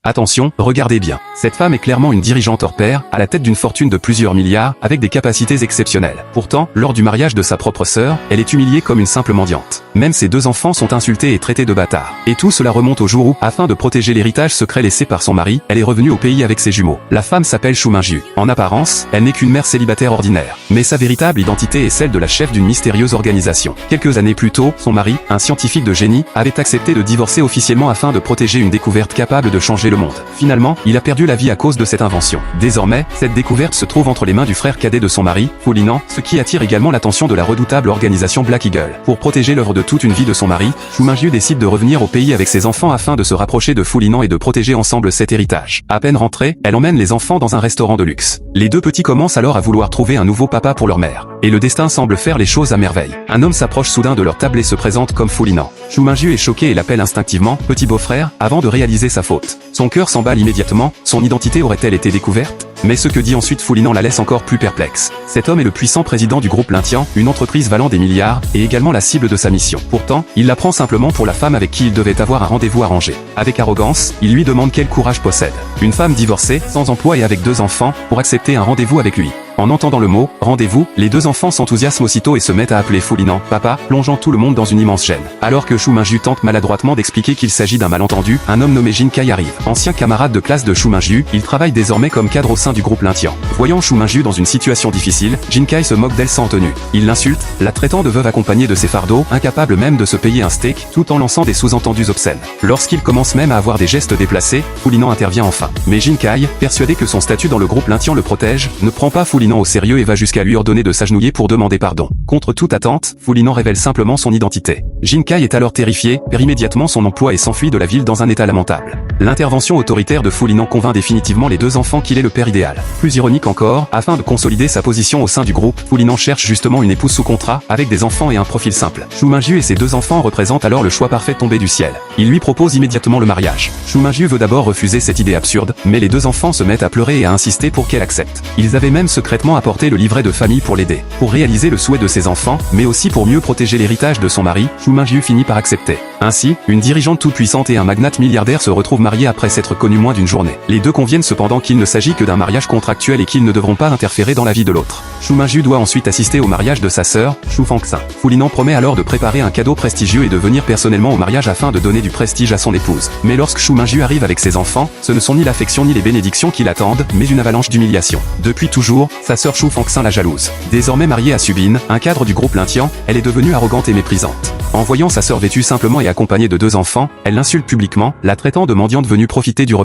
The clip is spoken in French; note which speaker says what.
Speaker 1: Attention, regardez bien. Cette femme est clairement une dirigeante hors pair, à la tête d'une fortune de plusieurs milliards, avec des capacités exceptionnelles. Pourtant, lors du mariage de sa propre sœur, elle est humiliée comme une simple mendiante. Même ses deux enfants sont insultés et traités de bâtards. Et tout cela remonte au jour où, afin de protéger l'héritage secret laissé par son mari, elle est revenue au pays avec ses jumeaux. La femme s'appelle Shu Mingyu. En apparence, elle n'est qu'une mère célibataire ordinaire. Mais sa véritable identité est celle de la chef d'une mystérieuse organisation. Quelques années plus tôt, son mari, un scientifique de génie, avait accepté de divorcer officiellement afin de protéger une découverte capable de changer le monde. Finalement, il a perdu la vie à cause de cette invention. Désormais, cette découverte se trouve entre les mains du frère cadet de son mari, Fu Linan, ce qui attire également l'attention de la redoutable organisation Black Eagle. Pour protéger l'œuvre de toute une vie de son mari, Shu Mingyu décide de revenir au pays avec ses enfants afin de se rapprocher de Fu Linan et de protéger ensemble cet héritage. À peine rentrée, elle emmène les enfants dans un restaurant de luxe. Les deux petits commencent alors à vouloir trouver un nouveau papa pour leur mère. Et le destin semble faire les choses à merveille. Un homme s'approche soudain de leur table et se présente comme Fu Linan. Shu Mingyu est choqué et l'appelle instinctivement « petit beau-frère » avant de réaliser sa faute. Son cœur s'emballe immédiatement, son identité aurait-elle été découverte? Mais ce que dit ensuite Fu Linan la laisse encore plus perplexe. Cet homme est le puissant président du groupe Lintian, une entreprise valant des milliards, et également la cible de sa mission. Pourtant, il la prend simplement pour la femme avec qui il devait avoir un rendez-vous arrangé. Avec arrogance, il lui demande quel courage possède. Une femme divorcée, sans emploi et avec deux enfants, pour accepter un rendez-vous avec lui. En entendant le mot « rendez-vous », les deux enfants s'enthousiasment aussitôt et se mettent à appeler Fu Linan « papa », plongeant tout le monde dans une immense gêne. Alors que Shu Mingyu tente maladroitement d'expliquer qu'il s'agit d'un malentendu, un homme nommé Jin Kai arrive. Ancien camarade de classe de Shu Mingyu, il travaille désormais comme cadre au sein du groupe Lintian. Voyant Shu Mingyu dans une situation difficile, Jin Kai se moque d'elle sans tenue. Il l'insulte, la traitant de veuve accompagnée de ses fardeaux, incapable même de se payer un steak, tout en lançant des sous-entendus obscènes. Lorsqu'il commence même à avoir des gestes déplacés, Fu Linan intervient enfin. Mais Jin Kai, persuadé que son statut dans le groupe Lintian le protège, ne prend pas Fu Linan au sérieux et va jusqu'à lui ordonner de s'agenouiller pour demander pardon. Contre toute attente, Fu Linan révèle simplement son identité. Jin Kai est alors terrifié, perd immédiatement son emploi et s'enfuit de la ville dans un état lamentable. L'intervention autoritaire de Fu Linan convainc définitivement les deux enfants qu'il est le père idéal. Plus ironique encore, afin de consolider sa position au sein du groupe, Fu Linan cherche justement une épouse sous contrat, avec des enfants et un profil simple. Shu Mingyu et ses deux enfants représentent alors le choix parfait tombé du ciel. Il lui propose immédiatement le mariage. Shu Mingyu veut d'abord refuser cette idée absurde, mais les deux enfants se mettent à pleurer et à insister pour qu'elle accepte. Ils avaient même secrètement apporté le livret de famille pour l'aider. Pour réaliser le souhait de ses enfants, mais aussi pour mieux protéger l'héritage de son mari, Shu Mingyu finit par accepter. Ainsi, une dirigeante toute puissante et un magnate milliardaire se retrouvent mariés après s'être connus moins d'une journée. Les deux conviennent cependant qu'il ne s'agit que d'un mariage contractuel et qu'ils ne devront pas interférer dans la vie de l'autre. Shu Mingyu doit ensuite assister au mariage de sa sœur, Shu Fangxin. Fu Linan promet alors de préparer un cadeau prestigieux et de venir personnellement au mariage afin de donner du prestige à son épouse. Mais lorsque Shu Mingyu arrive avec ses enfants, ce ne sont ni l'affection ni les bénédictions qui l'attendent, mais une avalanche d'humiliation. Depuis toujours, sa sœur Shu Fangxin la jalouse. Désormais mariée à Subin, un cadre du groupe Lintian, elle est devenue arrogante et méprisante. En voyant sa sœur vêtue simplement et accompagnée de deux enfants, elle l'insulte publiquement, la traitant de mendiante venue profiter du repas.